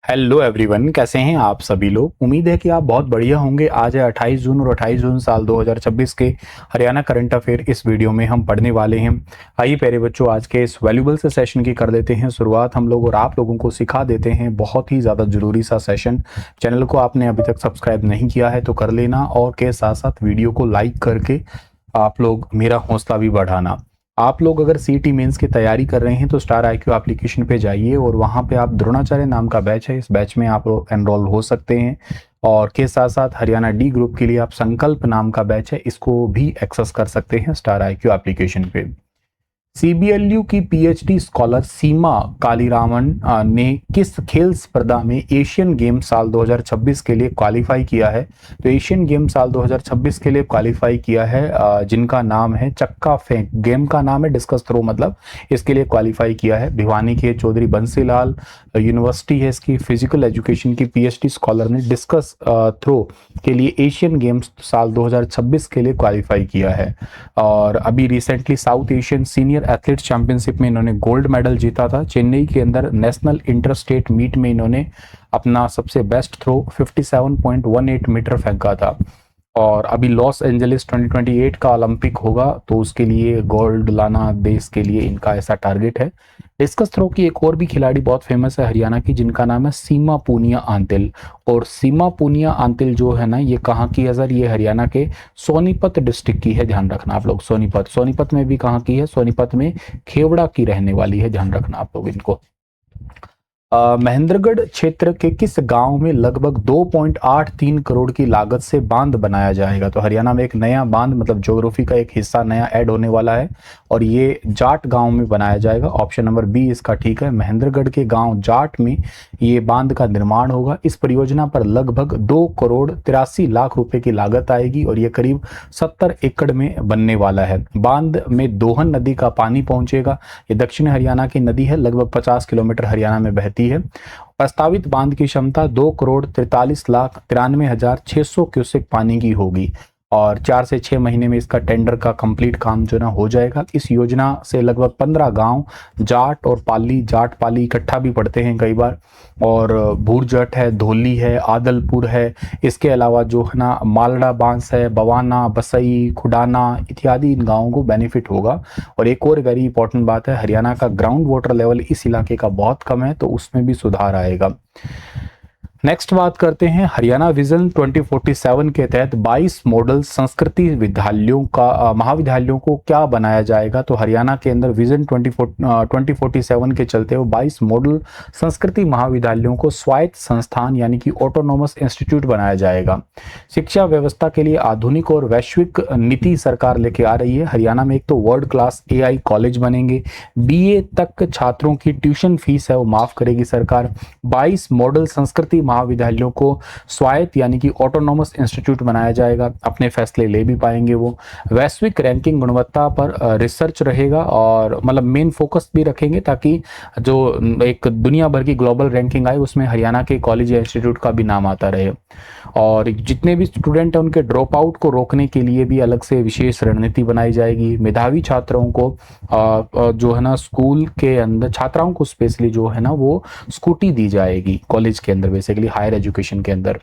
Hello everyone, कैसे हैं आप सभी लोग। उम्मीद है कि आप बहुत बढ़िया होंगे। आज है 28 जून और 28 जून साल 2026 के हरियाणा करंट अफेयर इस वीडियो में हम पढ़ने वाले हैं। आइए प्यारे बच्चों, आज के इस वैल्यूबल से सेशन की कर देते हैं शुरुआत हम लोग और आप लोगों को सिखा देते हैं बहुत ही ज़्यादा जरूरी सा सेशन। चैनल को आपने अभी तक सब्सक्राइब नहीं किया है तो कर लेना और के साथ साथ वीडियो को लाइक करके आप लोग मेरा हौसला भी बढ़ाना। आप लोग अगर सीईटी मेंस की तैयारी कर रहे हैं तो स्टार आईक्यू एप्लीकेशन पे जाइए और वहां पे आप द्रोणाचार्य नाम का बैच है, इस बैच में आप लोग एनरोल हो सकते हैं। और के साथ साथ हरियाणा डी ग्रुप के लिए आप संकल्प नाम का बैच है, इसको भी एक्सेस कर सकते हैं स्टार आईक्यू एप्लीकेशन पे। सीबीएलयू की पीएचडी स्कॉलर सीमा कालीरामन ने किस खेल स्पर्धा में एशियन गेम साल 2026 के लिए क्वालिफाई किया है। तो एशियन गेम साल 2026 के लिए क्वालिफाई किया है जिनका नाम है चक्का फेंक, गेम का नाम है डिस्कस थ्रो, मतलब इसके लिए क्वालिफाई किया है। भिवानी के चौधरी बंसीलाल यूनिवर्सिटी है इसकी, फिजिकल एजुकेशन की पीएचडी स्कॉलर ने डिस्कस थ्रो के लिए एशियन गेम्स साल 2026 के लिए क्वालिफाई किया है। और अभी recently south Asian senior athlete championship में इन्होंने गोल्ड मेडल जीता था। चेन्नई के अंदर नेशनल इंटर स्टेट मीट में इन्होंने अपना सबसे बेस्ट थ्रो 57.18 मीटर फेंका था। और अभी लॉस एंजलिस 2028 का ओलंपिक होगा तो उसके लिए गोल्ड लाना देश के लिए इनका ऐसा टारगेट है। डिस्कस थ्रो की एक और भी खिलाड़ी बहुत फेमस है हरियाणा की, जिनका नाम है सीमा पूनिया आंतिल। और सीमा पूनिया आंतिल जो है ना, ये कहाँ की है सर? ये हरियाणा के सोनीपत डिस्ट्रिक्ट की है, ध्यान रखना आप लोग। सोनीपत में भी कहाँ की है? सोनीपत में खेवड़ा की रहने वाली है, ध्यान रखना आप लोग इनको। महेंद्रगढ़ क्षेत्र के किस गांव में लगभग 2.83 करोड़ की लागत से बांध बनाया जाएगा? तो हरियाणा में एक नया बांध, मतलब ज्योग्राफी का एक हिस्सा नया ऐड होने वाला है और ये जाट गांव में बनाया जाएगा। ऑप्शन नंबर बी इसका ठीक है, महेंद्रगढ़ के गांव जाट में ये बांध का निर्माण होगा। इस परियोजना पर लगभग 2 करोड़ 83 लाख रुपए की लागत आएगी और ये करीब 70 एकड़ में बनने वाला है। बांध में दोहन नदी का पानी पहुंचेगा। ये दक्षिण हरियाणा की नदी है, लगभग 50 किलोमीटर हरियाणा में बहती है। प्रस्तावित बांध की क्षमता 2 करोड़ 43 लाख 93 हजार 600 क्यूसेक पानी की होगी और 4 से 6 महीने में इसका टेंडर का कंप्लीट काम जो ना हो जाएगा। इस योजना से लगभग 15 गांव जाट और पाली, जाट पाली इकट्ठा भी पड़ते हैं कई बार, और भूरजट है, धोली है, आदलपुर है, इसके अलावा जो है ना मालड़ा बांस है, बवाना, बसई, खुडाना इत्यादि इन गांवों को बेनिफिट होगा। और एक और वेरी इंपॉर्टेंट बात है, हरियाणा का ग्राउंड वाटर लेवल इस इलाके का बहुत कम है तो उसमें भी सुधार आएगा। नेक्स्ट बात करते हैं, हरियाणा विजन 2047 के तहत 22 मॉडल संस्कृति विद्यालयों का महाविद्यालयों को क्या बनाया जाएगा? तो हरियाणा के अंदर विजन 2047 के चलते हुए 22 मॉडल संस्कृति महाविद्यालयों को स्वायत्त संस्थान यानी कि ऑटोनोमस इंस्टीट्यूट बनाया जाएगा। शिक्षा व्यवस्था के लिए आधुनिक और वैश्विक नीति सरकार लेके आ रही है। हरियाणा में एक तो वर्ल्ड क्लास एआई कॉलेज बनेंगे, बीए तक छात्रों की ट्यूशन फीस है वो माफ करेगी सरकार। 22 मॉडल संस्कृति महाविद्यालयों को स्वायत्त यानी कि ऑटोनोमस इंस्टीट्यूट बनाया जाएगा, अपने फैसले ले भी पाएंगे वो। वैश्विक रैंकिंग गुणवत्ता पर रिसर्च रहेगा और मतलब मेन फोकस भी रखेंगे ताकि जो एक दुनिया भर की ग्लोबल रैंकिंग आए उसमें हरियाणा के कॉलेज या इंस्टीट्यूट का भी नाम आता रहे। और जितने भी स्टूडेंट हैं उनके ड्रॉप आउट को रोकने के लिए भी अलग से विशेष रणनीति बनाई जाएगी। मेधावी छात्रों को जो है ना स्कूल के अंदर छात्राओं को स्पेशली जो है ना वो स्कूटी दी जाएगी कॉलेज के अंदर, बेसिकली हायर एजुकेशन के अंदर।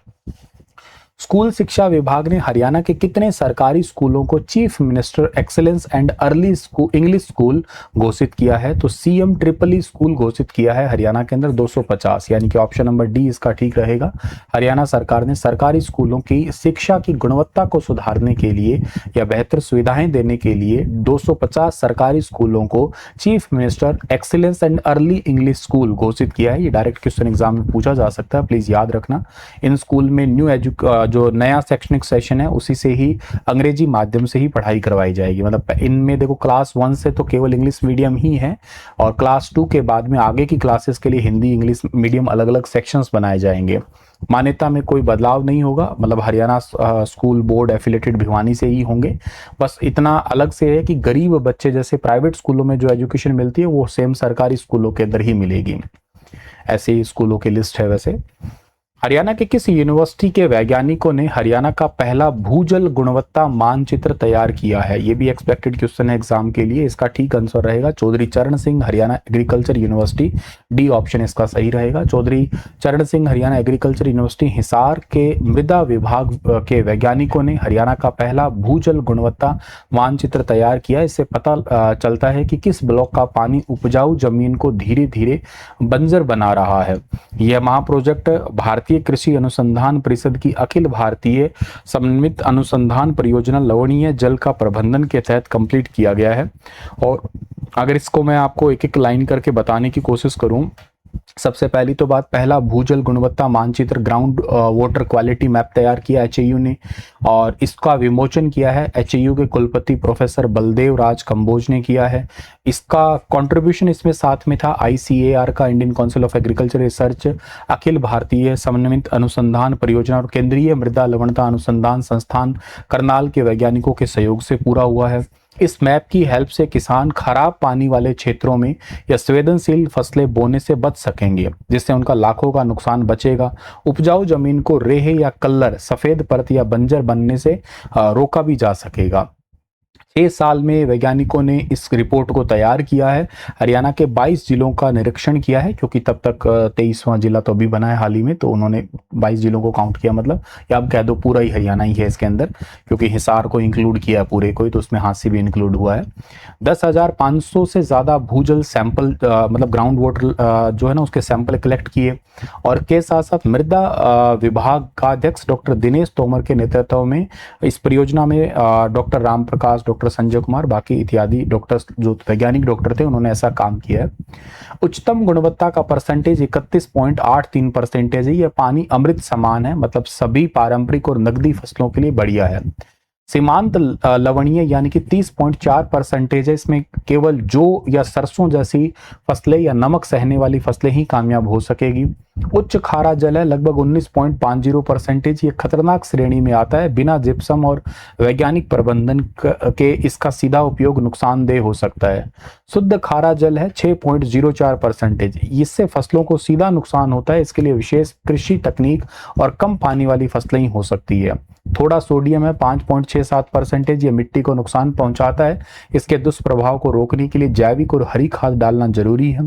स्कूल शिक्षा विभाग ने हरियाणा के कितने सरकारी स्कूलों को chief minister excellence and early school English school घोषित किया है? तो सीएम ट्रिपल ई स्कूल घोषित किया है हरियाणा के अंदर 250, यानी कि ऑप्शन नंबर डी इसका ठीक रहेगा। हरियाणा सरकार ने सरकारी स्कूलों की शिक्षा की गुणवत्ता को सुधारने के लिए या बेहतर सुविधाएं देने के लिए 250 सरकारी स्कूलों को chief minister excellence and early English school घोषित किया है। ये डायरेक्ट क्वेश्चन एग्जाम में पूछा जा सकता है, प्लीज याद रखना। इन स्कूल में जो नया शैक्षणिक सेशन है उसी से ही अंग्रेजी माध्यम से ही पढ़ाई करवाई जाएगी। मतलब इनमें देखो क्लास 1 से तो केवल इंग्लिश मीडियम ही है और क्लास 2 के बाद में आगे की क्लासेस के लिए हिंदी इंग्लिश मीडियम अलग अलग सेक्शंस बनाए जाएंगे। मान्यता में कोई बदलाव नहीं होगा, मतलब Haryana school board affiliated Bhiwani से ही होंगे। बस इतना अलग से है कि गरीब बच्चे जैसे प्राइवेट स्कूलों में जो एजुकेशन मिलती है वो सेम सरकारी स्कूलों के अंदर ही मिलेगी। ऐसे ही स्कूलों की लिस्ट है वैसे। हरियाणा के किस यूनिवर्सिटी के वैज्ञानिकों ने हरियाणा का पहला भूजल गुणवत्ता मानचित्र तैयार किया है? ये भी एक्सपेक्टेड क्वेश्चन है एग्जाम के लिए। इसका ठीक आंसर रहेगा चौधरी चरण Singh, Haryana agriculture university. D option इसका सही रहेगा। चौधरी चरण सिंह, हरियाणा एग्रीकल्चर यूनिवर्सिटी हिसार के मृदा विभाग के वैज्ञानिकों ने हरियाणा का पहला भूजल गुणवत्ता मानचित्र तैयार किया। इससे पता चलता है कि किस ब्लॉक का पानी उपजाऊ जमीन को धीरे धीरे बंजर बना रहा है। यह महाप्रोजेक्ट भारतीय कृषि अनुसंधान परिषद की अखिल भारतीय समन्वित अनुसंधान परियोजना लवणीय जल का प्रबंधन के तहत कंप्लीट किया गया है। और अगर इसको मैं आपको एक एक लाइन करके बताने की कोशिश करूं, सबसे पहली तो बात, पहला भूजल गुणवत्ता मानचित्र ग्राउंड वाटर क्वालिटी मैप तैयार किया एचएयू ने, और इसका विमोचन किया है एचएयू के कुलपति प्रोफेसर बलदेव राज कंबोज ने किया है। इसका कंट्रीब्यूशन इसमें साथ में था आईसीएआर का, Indian Council of Agriculture Research, अखिल भारतीय समन्वित अनुसंधान परियोजना और केंद्रीय मृदा लवणता अनुसंधान संस्थान करनाल के वैज्ञानिकों के सहयोग से पूरा हुआ है। इस मैप की हेल्प से किसान खराब पानी वाले क्षेत्रों में या संवेदनशील फसलें बोने से बच सकेंगे, जिससे उनका लाखों का नुकसान बचेगा। उपजाऊ जमीन को रेहे या कल्लर, सफेद परत या बंजर बनने से रोका भी जा सकेगा। 6 साल में वैज्ञानिकों ने इस रिपोर्ट को तैयार किया है। हरियाणा के 22 जिलों का निरीक्षण किया है, क्योंकि तब तक 23वां जिला तो अभी बना है हाल ही में, तो उन्होंने 22 जिलों को काउंट किया, मतलब या आप कह दो पूरा ही हरियाणा ही है इसके अंदर, क्योंकि हिसार को इंक्लूड किया पूरे को ही, तो उसमें हांसी भी इंक्लूड हुआ है। 10,500 से ज़्यादा भूजल सैंपल मतलब ग्राउंड वाटर जो है ना उसके सैंपल कलेक्ट किए, और के साथ साथ मृदा विभाग का अध्यक्ष डॉक्टर दिनेश तोमर के नेतृत्व में इस परियोजना में डॉक्टर राम प्रकाश, डॉक्टर संजय कुमार, बाकी इत्यादि डॉक्टर जो वैज्ञानिक डॉक्टर थे उन्होंने ऐसा काम किया है। उच्चतम गुणवत्ता का परसेंटेज 31.83% है। यह पानी अमृत समान है, मतलब सभी पारंपरिक और नकदी फसलों के लिए बढ़िया है। सीमांत लवणीय यानी कि 30.4% है। इसमें केवल जौ या सरसों जैसी फसलें या नमक सहने वाली फसलें ही कामयाब हो सकेगी। उच्च खारा जल है, लगभग 19.50%। ये खतरनाक श्रेणी में आता है। बिना जिप्सम और वैज्ञानिक प्रबंधन के इसका सीधा उपयोग नुकसानदेह हो सकता है। शुद्ध खारा जल है 6.04%। इससे फसलों को सीधा नुकसान होता है। इसके लिए विशेष कृषि तकनीक और कम पानी वाली फसलें ही हो सकती है। थोड़ा सोडियम है 5.67%। ये मिट्टी को नुकसान पहुंचाता है। इसके दुष्प्रभाव को रोकने के लिए जैविक और हरी खाद डालना जरूरी है।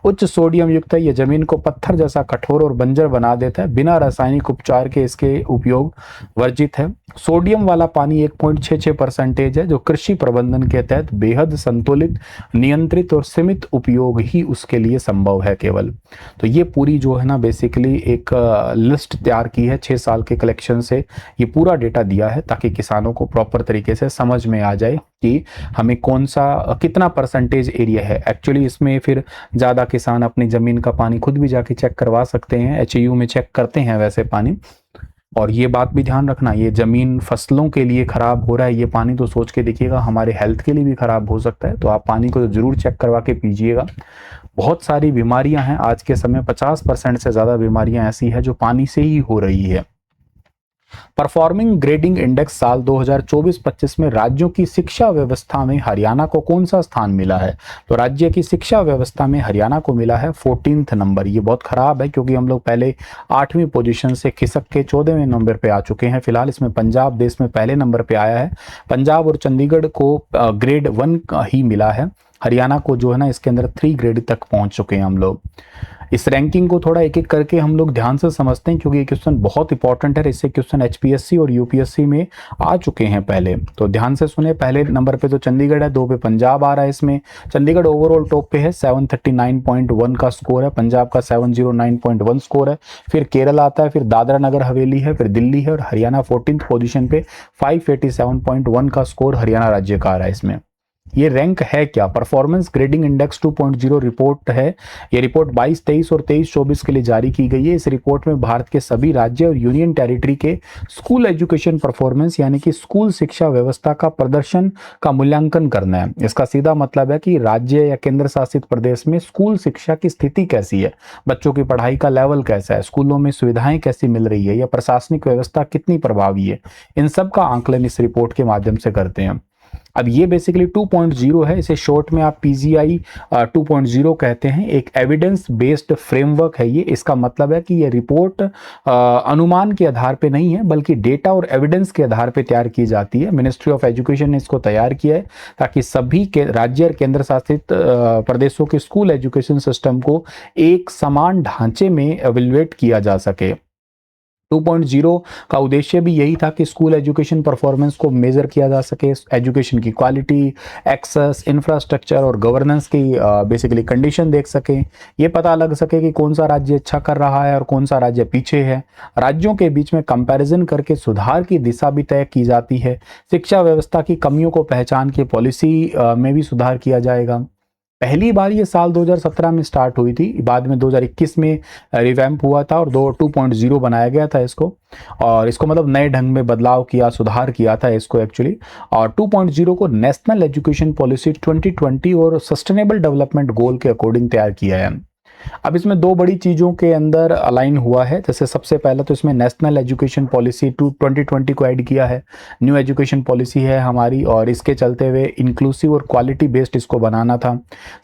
उच्च सोडियम युक्त है, यह जमीन को पत्थर जैसा कठोर और बंजर बना देता है। बिना रासायनिक उपचार के इसके उपयोग वर्जित है। सोडियम वाला पानी 1.66% है, जो कृषि प्रबंधन के तहत बेहद संतुलित, नियंत्रित और सीमित उपयोग ही उसके लिए संभव है केवल। तो ये पूरी जो है ना बेसिकली एक लिस्ट तैयार की है 6 साल के कलेक्शन से, ये पूरा डेटा दिया है ताकि किसानों को प्रॉपर तरीके से समझ में आ जाए कि हमें कौन सा कितना परसेंटेज एरिया है। एक्चुअली इसमें फिर ज़्यादा किसान अपनी ज़मीन का पानी खुद भी जाके चेक करवा सकते हैं। एचएयू में चेक करते हैं वैसे पानी। और ये बात भी ध्यान रखना, ये ज़मीन फसलों के लिए ख़राब हो रहा है ये पानी, तो सोच के देखिएगा हमारे हेल्थ के लिए भी ख़राब हो सकता है। तो आप पानी को ज़रूर चेक करवा के पीजिएगा। बहुत सारी बीमारियां हैं आज के समय, 50% से ज़्यादा बीमारियां ऐसी है जो पानी से ही हो रही है। परफॉर्मिंग ग्रेडिंग इंडेक्स साल 2024-25 में राज्यों की शिक्षा व्यवस्था में हरियाणा को कौन सा स्थान मिला है? तो राज्य की शिक्षा व्यवस्था में हरियाणा को मिला है 14th नंबर। ये बहुत खराब है, क्योंकि हम लोग पहले 8वीं पोजीशन से खिसक के 14वें नंबर पे आ चुके हैं। फिलहाल इसमें पंजाब देश में पहले नंबर पे आया है। पंजाब और चंडीगढ़ को ग्रेड 1 ही मिला है। हरियाणा को जो है ना इसके अंदर 3 ग्रेड तक पहुंच चुके हैं हम लोग। इस रैंकिंग को थोड़ा एक एक करके हम लोग ध्यान से समझते हैं, क्योंकि ये क्वेश्चन बहुत इंपॉर्टेंट है। इससे क्वेश्चन एचपीएससी और यूपीएससी में आ चुके हैं पहले, तो ध्यान से सुने। पहले नंबर पे तो चंडीगढ़ है, 2 पे पंजाब आ रहा है। इसमें चंडीगढ़ ओवरऑल टॉप पे है, 739.1 का स्कोर है। पंजाब का 709.1 स्कोर है। फिर केरल आता है, फिर दादरा नगर हवेली है, फिर दिल्ली है, और हरियाणा 14th पोजीशन पे 587.1 का स्कोर हरियाणा राज्य का आ रहा है। इसमें ये रैंक है क्या? परफॉर्मेंस ग्रेडिंग इंडेक्स 2.0 रिपोर्ट है। ये रिपोर्ट 22-23 और 23-24 के लिए जारी की गई है। इस रिपोर्ट में भारत के सभी राज्य और यूनियन टेरिटरी के स्कूल एजुकेशन परफॉर्मेंस यानी कि स्कूल शिक्षा व्यवस्था का प्रदर्शन का मूल्यांकन करना है। इसका सीधा मतलब है कि राज्य या केंद्र शासित प्रदेश में स्कूल शिक्षा की स्थिति कैसी है, बच्चों की पढ़ाई का लेवल कैसा है, स्कूलों में सुविधाएं कैसी मिल रही है, या प्रशासनिक व्यवस्था कितनी प्रभावी है। इन सब का आंकलन इस रिपोर्ट के माध्यम से करते हैं। अब ये बेसिकली 2.0 है, इसे शॉर्ट में आप पीजीआई 2.0 कहते हैं। एक एविडेंस बेस्ड फ्रेमवर्क है ये। इसका मतलब है कि ये रिपोर्ट अनुमान के आधार पे नहीं है बल्कि डेटा और एविडेंस के आधार पे तैयार की जाती है। मिनिस्ट्री ऑफ एजुकेशन ने इसको तैयार किया है ताकि सभी के राज्य और केंद्र शासित प्रदेशों के स्कूल एजुकेशन सिस्टम को एक समान ढांचे में एवेल्युएट किया जा सके। 2.0 का उद्देश्य भी यही था कि स्कूल एजुकेशन परफॉर्मेंस को मेजर किया जा सके, एजुकेशन की क्वालिटी, एक्सेस, इंफ्रास्ट्रक्चर और गवर्नेंस की बेसिकली कंडीशन देख सके, ये पता लग सके कि कौन सा राज्य अच्छा कर रहा है और कौन सा राज्य पीछे है। राज्यों के बीच में कंपैरिजन करके सुधार की दिशा भी तय की जाती है। शिक्षा व्यवस्था की कमियों को पहचान के पॉलिसी में भी सुधार किया जाएगा। पहली बार ये साल 2017 में स्टार्ट हुई थी, बाद में 2021 में रिवैम्प हुआ था और 2.0 बनाया गया था इसको, और इसको मतलब नए ढंग में बदलाव किया, सुधार किया था इसको एक्चुअली। और 2.0 को नेशनल एजुकेशन पॉलिसी 2020 और सस्टेनेबल डेवलपमेंट गोल के अकॉर्डिंग तैयार किया है। अब इसमें दो बड़ी चीज़ों के अंदर अलाइन हुआ है। जैसे सबसे पहले तो इसमें नेशनल एजुकेशन पॉलिसी 2020 को ऐड किया है, न्यू एजुकेशन पॉलिसी है हमारी, और इसके चलते हुए इंक्लूसिव और क्वालिटी बेस्ड इसको बनाना था।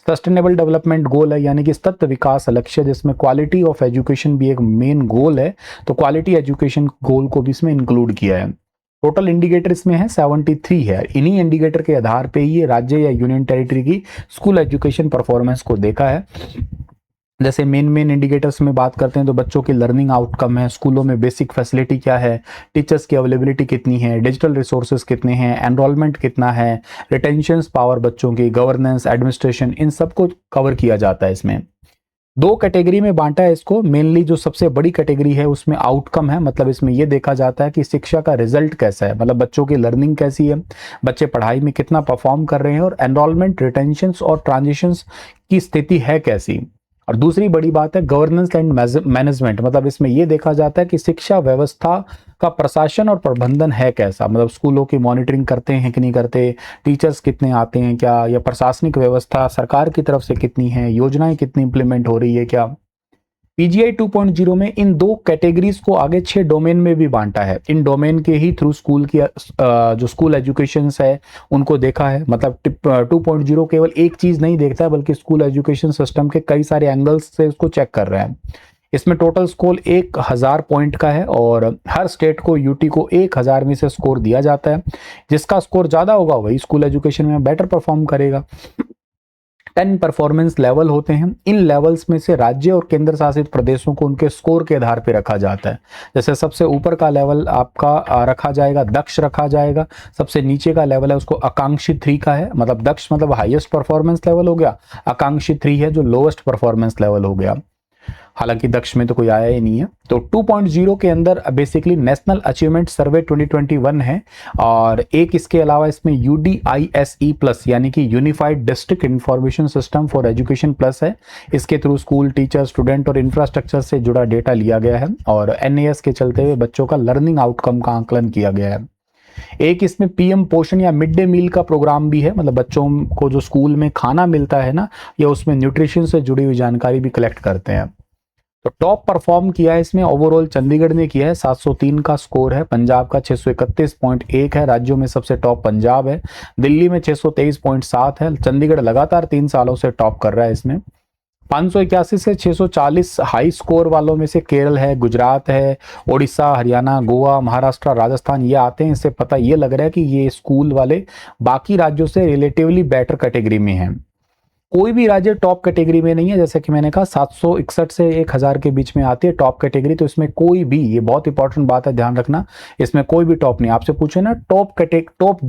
सस्टेनेबल डेवलपमेंट गोल है, यानी कि सतत विकास लक्ष्य, जिसमें क्वालिटी ऑफ एजुकेशन भी एक मेन गोल है, तो क्वालिटी एजुकेशन गोल को भी इसमें इंक्लूड किया है। टोटल इंडिकेटर इसमें है 73 है। इन्हीं इंडिकेटर के आधार पे ही ये राज्य या यूनियन टेरिटरी की स्कूल एजुकेशन परफॉर्मेंस को देखा है। जैसे मेन इंडिकेटर्स में बात करते हैं तो बच्चों की लर्निंग आउटकम है, स्कूलों में बेसिक फैसिलिटी क्या है, टीचर्स की अवेलेबिलिटी कितनी है, डिजिटल रिसोर्सेज कितने हैं, एनरोलमेंट कितना है, रिटेंशन पावर बच्चों की, गवर्नेंस, एडमिनिस्ट्रेशन, इन सबको कवर किया जाता है। इसमें दो कैटेगरी में बांटा है इसको। मेनली जो सबसे बड़ी कैटेगरी है उसमें आउटकम है, मतलब इसमें यह देखा जाता है कि शिक्षा का रिजल्ट कैसा है, मतलब बच्चों की लर्निंग कैसी है, बच्चे पढ़ाई में कितना परफॉर्म कर रहे हैं, और एनरोलमेंट, रिटेंशंस और ट्रांजिशंस की स्थिति है कैसी। और दूसरी बड़ी बात है गवर्नेंस एंड मैनेजमेंट, मतलब इसमें यह देखा जाता है कि शिक्षा व्यवस्था का प्रशासन और प्रबंधन है कैसा, मतलब स्कूलों की मॉनिटरिंग करते हैं कि नहीं करते, टीचर्स कितने आते हैं क्या, या प्रशासनिक व्यवस्था सरकार की तरफ से कितनी है, योजनाएं कितनी इंप्लीमेंट हो रही है क्या। पीजीआई 2.0 में इन दो कैटेगरीज को आगे 6 डोमेन में भी बांटा है। इन डोमेन के ही थ्रू स्कूल की जो स्कूल एजुकेशन है उनको देखा है। मतलब 2.0 केवल एक चीज नहीं देखता है बल्कि स्कूल एजुकेशन सिस्टम के कई सारे एंगल्स से उसको चेक कर रहे हैं। इसमें टोटल स्कोर 1000 पॉइंट का है और हर स्टेट को यूटी को 1000 में से स्कोर दिया जाता है। जिसका स्कोर ज्यादा होगा वही स्कूल एजुकेशन में बेटर परफॉर्म करेगा। 10 परफॉर्मेंस लेवल होते हैं। इन लेवल्स में से राज्य और केंद्र शासित प्रदेशों को उनके स्कोर के आधार पर रखा जाता है। जैसे सबसे ऊपर का लेवल आपका रखा जाएगा दक्ष रखा जाएगा, सबसे नीचे का लेवल है उसको आकांक्षी 3 का है, मतलब दक्ष मतलब हाईएस्ट परफॉर्मेंस लेवल हो गया, आकांक्षी 3 है जो लोएस्ट परफॉर्मेंस लेवल हो गया। हालांकि दक्ष में तो कोई आया ही नहीं है। तो 2.0 के अंदर बेसिकली नेशनल अचीवमेंट सर्वे 2021 है, और एक इसके अलावा इसमें UDISE प्लस यानी कि unified district information system for education plus है। इसके थ्रू स्कूल, टीचर, स्टूडेंट और इंफ्रास्ट्रक्चर से जुड़ा डेटा लिया गया है, और NAS के चलते हुए बच्चों का लर्निंग आउटकम का आंकलन किया गया है। एक इसमें PM पोषण या मिड डे मील का प्रोग्राम भी है, मतलब बच्चों को जो स्कूल में खाना मिलता है ना, या उसमें न्यूट्रिशन से जुड़ी हुई जानकारी भी कलेक्ट करते हैं। तो टॉप परफॉर्म किया है इसमें ओवरऑल चंडीगढ़ ने किया है, 703 का स्कोर है, पंजाब का 631.1 है, राज्यों में सबसे टॉप पंजाब है, दिल्ली में 623.7 है, चंडीगढ़ लगातार 3 सालों से टॉप कर रहा है इसमें। 581 से 640 हाई स्कोर वालों में से केरल है, गुजरात है, ओडिशा, हरियाणा, गोवा, महाराष्ट्र, राजस्थान ये आते हैं। इससे पता ये लग रहा है कि ये स्कूल वाले बाकी राज्यों से रिलेटिवली बेटर कैटेगरी में हैं। कोई भी राज्य टॉप कैटेगरी में नहीं है, जैसे कि मैंने कहा 761 से 1000 के बीच में आती है टॉप कैटेगरी। तो इसमें कोई भी, ये बहुत इंपॉर्टेंट बात है ध्यान रखना, इसमें कोई भी टॉप नहीं। आपसे पूछे ना टॉप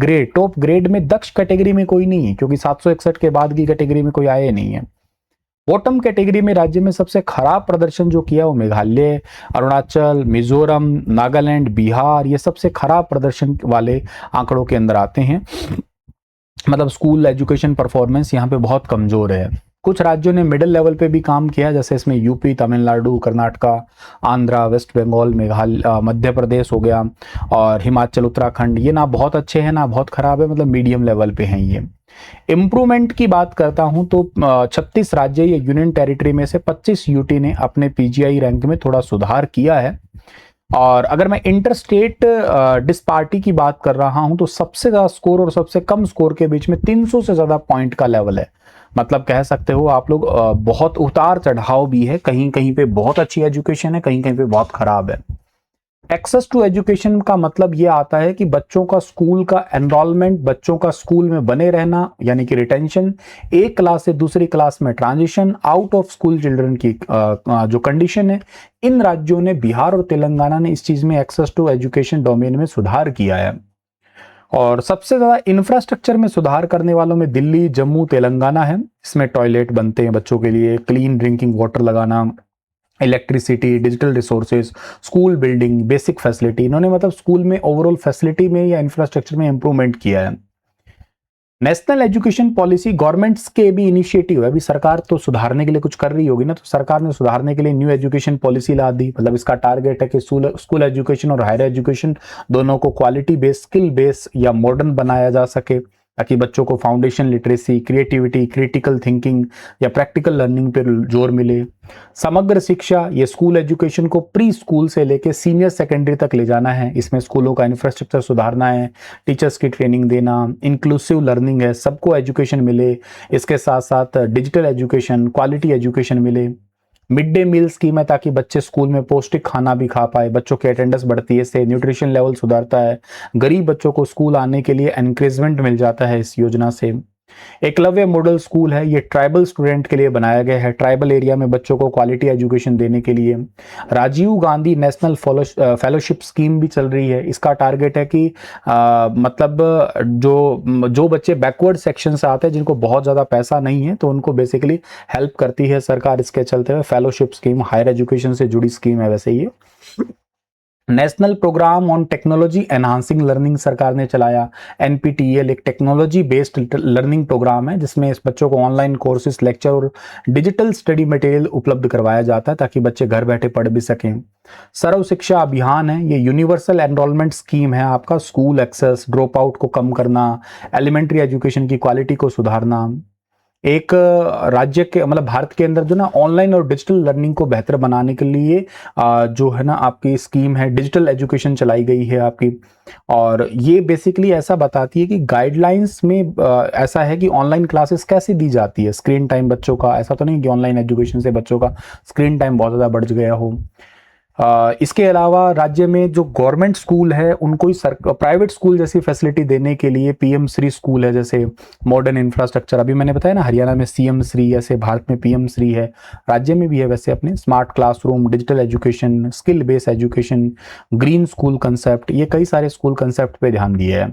ग्रेड में दक्ष कैटेगरी में कोई नहीं है, क्योंकि 761 के बाद की कैटेगरी में कोई आया नहीं है। बॉटम कैटेगरी में राज्य में सबसे खराब प्रदर्शन जो किया वो मेघालय, अरुणाचल, मिजोरम, नागालैंड, बिहार, ये सबसे खराब प्रदर्शन वाले आंकड़ों के अंदर आते हैं। मतलब स्कूल एजुकेशन परफॉर्मेंस यहाँ पे बहुत कमजोर है। कुछ राज्यों ने मिडिल लेवल पे भी काम किया, जैसे इसमें यूपी, तमिलनाडु, कर्नाटका, आंध्रा, वेस्ट बंगाल, मेघालय, मध्य प्रदेश हो गया, और हिमाचल, उत्तराखंड। ये ना बहुत अच्छे हैं ना बहुत खराब है, मतलब मीडियम लेवल पे हैं ये। इम्प्रूवमेंट की बात करता हूं तो 36 राज्य या यूनियन टेरिटरी में से 25 यूटी ने अपने PGI रैंक में थोड़ा सुधार किया है। और अगर मैं इंटर स्टेट डिस्पार्टी की बात कर रहा हूं तो सबसे ज्यादा स्कोर और सबसे कम स्कोर के बीच में 300 से ज्यादा पॉइंट का लेवल है। मतलब कह सकते हो आप लोग बहुत उतार चढ़ाव भी है, कहीं कहीं पे बहुत अच्छी एजुकेशन है, कहीं कहीं पे बहुत खराब है। एक्सेस टू एजुकेशन का मतलब ये आता है कि बच्चों का स्कूल का एनरोलमेंट, बच्चों का स्कूल में बने रहना यानी कि रिटेंशन, एक क्लास से दूसरी क्लास में transition, out of school children की जो कंडीशन है। इन राज्यों ने, बिहार और तेलंगाना ने इस चीज में एक्सेस टू एजुकेशन डोमेन में सुधार किया है। और सबसे ज्यादा इंफ्रास्ट्रक्चर में सुधार करने वालों में दिल्ली, जम्मू, तेलंगाना है। इसमें टॉयलेट बनते हैं बच्चों के लिए, क्लीन ड्रिंकिंग वाटर लगाना, electricity, digital resources, school building, basic facility, इन्होंने मतलब स्कूल में ओवरऑल फैसिलिटी में या इंफ्रास्ट्रक्चर में इंप्रूवमेंट किया है। नेशनल एजुकेशन पॉलिसी गवर्नमेंट्स के भी इनिशिएटिव है। अभी सरकार तो सुधारने के लिए कुछ कर रही होगी ना, तो सरकार ने सुधारने के लिए न्यू एजुकेशन पॉलिसी ला दी। मतलब इसका टारगेट है कि स्कूल एजुकेशन और हायर एजुकेशन दोनों को क्वालिटी बेस्ड, स्किल बेस्ड या मॉडर्न बनाया जा सके, ताकि बच्चों को foundation literacy, creativity, critical thinking या प्रैक्टिकल लर्निंग पर जोर मिले। समग्र शिक्षा, ये स्कूल एजुकेशन को प्री स्कूल से लेके सीनियर सेकेंडरी तक ले जाना है। इसमें स्कूलों का इंफ्रास्ट्रक्चर सुधारना है, टीचर्स की ट्रेनिंग देना, इंक्लूसिव लर्निंग है, सबको एजुकेशन मिले। इसके साथ साथ डिजिटल एजुकेशन, क्वालिटी एजुकेशन मिले। मिड डे मील स्कीम है ताकि बच्चे स्कूल में पौष्टिक खाना भी खा पाए, बच्चों की अटेंडेंस बढ़ती है, इससे न्यूट्रिशन लेवल सुधारता है। गरीब बच्चों को स्कूल आने के लिए एनकरेजमेंट मिल जाता है इस योजना से। एकलव्य मॉडल स्कूल है, ये ट्राइबल स्टूडेंट के लिए बनाया गया है, ट्राइबल एरिया में बच्चों को क्वालिटी एजुकेशन देने के लिए। Rajiv Gandhi national fellowship scheme भी चल रही है। इसका टारगेट है कि मतलब जो जो बच्चे बैकवर्ड सेक्शन से आते हैं, जिनको बहुत ज़्यादा पैसा नहीं है, तो उनको बेसिकली हेल्प करती है सरकार। इसके चलते हुए फेलोशिप स्कीम हायर एजुकेशन से जुड़ी स्कीम है वैसे ये। National programme on technology enhancing learning सरकार ने चलाया। एनपीटीईएल एक टेक्नोलॉजी बेस्ड लर्निंग प्रोग्राम है, जिसमें इस बच्चों को ऑनलाइन कोर्सेज, लेक्चर और डिजिटल स्टडी मटेरियल उपलब्ध करवाया जाता है, ताकि बच्चे घर बैठे पढ़ भी सकें। सर्व शिक्षा अभियान है, ये यूनिवर्सल एनरोलमेंट स्कीम है आपका। स्कूल एक्सेस, ड्रॉप आउट को कम करना, एलिमेंट्री एजुकेशन की क्वालिटी को सुधारना। एक राज्य के मतलब भारत के अंदर जो ना ऑनलाइन और डिजिटल लर्निंग को बेहतर बनाने के लिए जो है ना आपकी स्कीम है, डिजिटल एजुकेशन चलाई गई है आपकी। और ये बेसिकली ऐसा बताती है कि गाइडलाइंस में ऐसा है कि ऑनलाइन क्लासेस कैसे दी जाती है, स्क्रीन टाइम बच्चों का, ऐसा तो नहीं कि ऑनलाइन एजुकेशन से बच्चों का स्क्रीन टाइम बहुत ज़्यादा बढ़ गया हो। इसके अलावा राज्य में जो गवर्नमेंट स्कूल है उनको ही प्राइवेट स्कूल जैसी फैसिलिटी देने के लिए पीएम श्री स्कूल है, जैसे मॉडर्न इंफ्रास्ट्रक्चर। अभी मैंने बताया ना, हरियाणा में सीएम श्री, ऐसे भारत में पीएम श्री है, राज्य में भी है वैसे अपने। Smart classroom, digital education, skill based education, green school concept, ये कई सारे स्कूल कंसेप्ट पे ध्यान दिया है।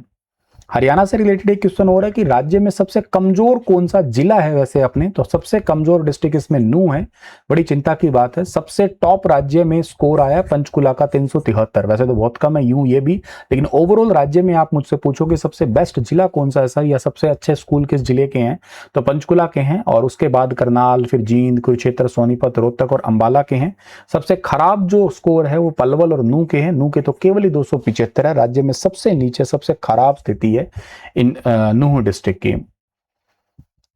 हरियाणा से रिलेटेड एक क्वेश्चन हो रहा है कि राज्य में सबसे कमजोर कौन सा जिला है वैसे अपने, तो सबसे कमजोर डिस्ट्रिक्ट इसमें नूह है। बड़ी चिंता की बात है। सबसे टॉप राज्य में स्कोर आया पंचकुला का 373, वैसे तो बहुत कम है यूं ये भी, लेकिन ओवरऑल राज्य में आप मुझसे पूछो कि सबसे बेस्ट जिला कौन सा है सर, या सबसे अच्छे स्कूल किस जिले के हैं, तो पंचकुला के हैं। और उसके बाद करनाल, फिर जींद, कुरुक्षेत्र, सोनीपत, रोहतक और अंबाला के हैं। सबसे खराब जो स्कोर है वो पलवल और नूह के हैं। नूह के तो केवल ही 275 है, राज्य में सबसे नीचे, सबसे खराब स्थिति है इन नूह डिस्ट्रिक्ट की।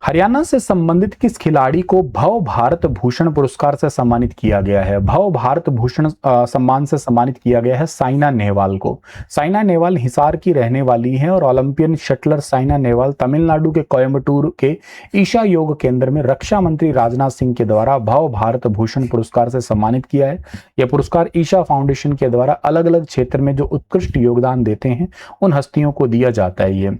हरियाणा से संबंधित किस खिलाड़ी को भव भारत भूषण पुरस्कार से सम्मानित किया गया है? भव भारत भूषण सम्मान से सम्मानित किया गया है साइना नेहवाल को। साइना नेहवाल हिसार की रहने वाली हैं और ओलंपियन शटलर साइना नेहवाल तमिलनाडु के कोयम्बटूर के ईशा योग केंद्र में रक्षा मंत्री राजनाथ सिंह के द्वारा भव भारत भूषण पुरस्कार से सम्मानित किया है। यह पुरस्कार ईशा फाउंडेशन के द्वारा अलग अलग क्षेत्र में जो उत्कृष्ट योगदान देते हैं उन हस्तियों को दिया जाता है ये,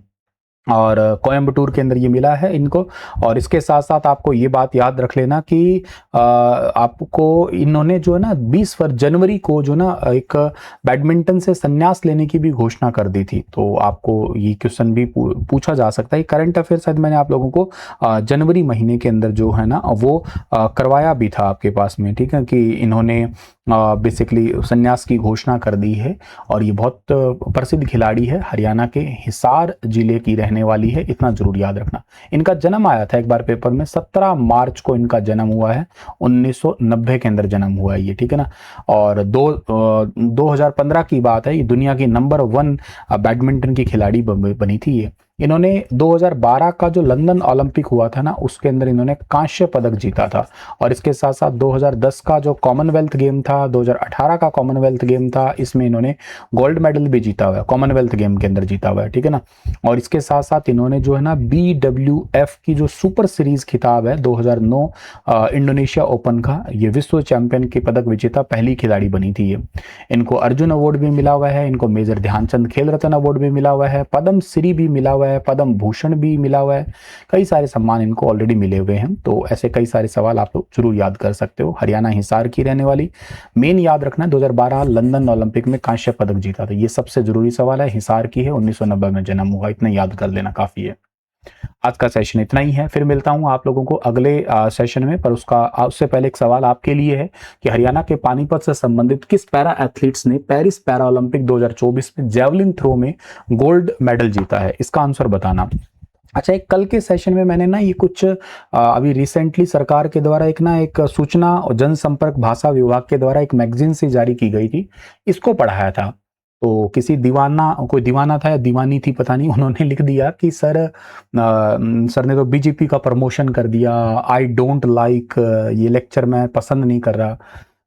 और कोयम्बटूर के अंदर ये मिला है इनको। और इसके साथ साथ आपको ये बात याद रख लेना कि आपको इन्होंने जो है ना 20 जनवरी को जो ना एक बैडमिंटन से संन्यास लेने की भी घोषणा कर दी थी। तो आपको ये क्वेश्चन भी पूछा जा सकता है। करंट अफेयर शायद मैंने आप लोगों को जनवरी महीने के अंदर जो है ना वो करवाया भी था आपके पास में, ठीक है, कि इन्होंने बेसिकली संन्यास की घोषणा कर दी है। और ये बहुत प्रसिद्ध खिलाड़ी है, हरियाणा के हिसार जिले की रहने वाली है, इतना जरूर याद रखना। इनका जन्म आया था एक बार पेपर में, 17 मार्च को इनका जन्म हुआ है, 1990 के अंदर जन्म हुआ है ये, ठीक है ना। और 2015 की बात है, ये दुनिया की नंबर 1 बैडमिंटन की खिलाड़ी बनी थी ये। इन्होंने 2012 का जो लंदन ओलंपिक हुआ था ना, उसके अंदर इन्होंने कांस्य पदक जीता था। और इसके साथ साथ 2010 का जो कॉमनवेल्थ गेम था, 2018 का कॉमनवेल्थ गेम था, इसमें इन्होंने गोल्ड मेडल भी जीता हुआ है, कॉमनवेल्थ गेम के अंदर जीता हुआ है, ठीक है ना। और इसके साथ साथ इन्होंने जो है ना BWF की जो सुपर सीरीज खिताब है 2009 इंडोनेशिया ओपन का, ये विश्व चैंपियन की पदक विजेता पहली खिलाड़ी बनी थी ये। इनको अर्जुन अवार्ड भी मिला हुआ है, इनको मेजर ध्यानचंद खेल रत्न अवार्ड भी मिला हुआ है, पद्म श्री भी मिला हुआ है, पद्म भूषण भी मिला हुआ है, कई सारे सम्मान इनको ऑलरेडी मिले हुए हैं। तो ऐसे कई सारे सवाल आप लोग जरूर याद कर सकते हो। हरियाणा हिसार की रहने वाली, मेन याद रखना 2012 लंदन ओलंपिक में कांस्य पदक जीता था, ये सबसे जरूरी सवाल है। हिसार की है, 1990 में जन्म हुआ, इतना याद कर लेना काफी है। आज का सेशन इतना ही है, फिर मिलता हूं आप लोगों को अगले सेशन में। पर उससे पहले एक सवाल आपके लिए है कि हरियाणा के पानीपत से संबंधित किस पैरा एथलीट्स ने पेरिस पैरा ओलंपिक 2024 में जेवलिन थ्रो में गोल्ड मेडल जीता है, इसका आंसर बताना। अच्छा, एक कल के सेशन में मैंने ना ये कुछ अभी रिसेंटली सरकार के द्वारा एक सूचना और जनसंपर्क भाषा विभाग के द्वारा एक मैगजीन से जारी की गई थी, इसको पढ़ाया था। तो किसी दीवाना, कोई दीवाना था या दीवानी थी पता नहीं, उन्होंने लिख दिया कि सर ने तो बीजेपी का प्रमोशन कर दिया, आई डोंट लाइक, ये लेक्चर मैं पसंद नहीं कर रहा।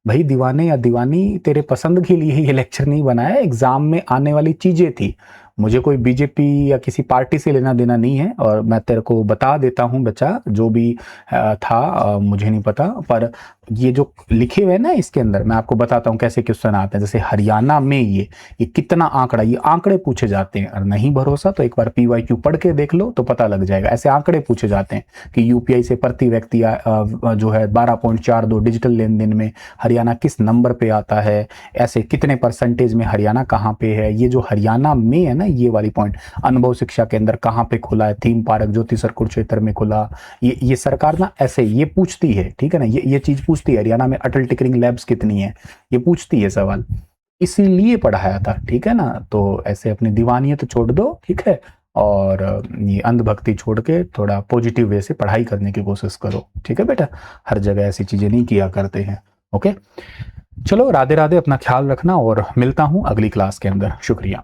भाई दीवाने या दीवानी, तेरे पसंद के लिए ये लेक्चर नहीं बनाया, एग्जाम में आने वाली चीजें थी। मुझे कोई बीजेपी या किसी पार्टी से लेना देना नहीं है, और मैं तेरे को बता देता हूँ बच्चा, जो भी था मुझे नहीं पता, पर ये जो लिखे हुए हैं ना इसके अंदर, मैं आपको बताता हूँ कैसे क्वेश्चन आते हैं। जैसे हरियाणा में ये कितना आंकड़ा, ये आंकड़े पूछे जाते हैं, और नहीं भरोसा तो एक बार PYQ पढ़ के देख लो तो पता लग जाएगा। ऐसे आंकड़े पूछे जाते हैं कि UPI से प्रति व्यक्ति जो है 12.42 डिजिटल लेन देन में हरियाणा किस नंबर पे आता है, ऐसे कितने परसेंटेज में हरियाणा कहाँ पे है। ये जो हरियाणा में है ना, ये वाली पॉइंट, अनुभव शिक्षा केंद्र कहाँ पे खुला है, थीम पार्क ज्योतिसर कुरुक्षेत्र में खुला, ये सरकार ना ऐसे ये पूछती है, ठीक है ना। ये चीज पूछती है, हरियाणा में अटल टिकरिंग लैब्स कितनी है, ये पूछती है सवाल, इसीलिए पढ़ाया था, ठीक है ना। तो ऐसे अपनी दीवानियत छोड़ दो, ठीक है, और ये अंधभक्ति छोड़ के थोड़ा पॉजिटिव वे से पढ़ाई करने की कोशिश करो, ठीक है बेटा। हर जगह ऐसी चीजें नहीं किया करते हैं, ओके। चलो, राधे राधे, अपना ख्याल रखना, और मिलता हूं अगली क्लास के अंदर। शुक्रिया।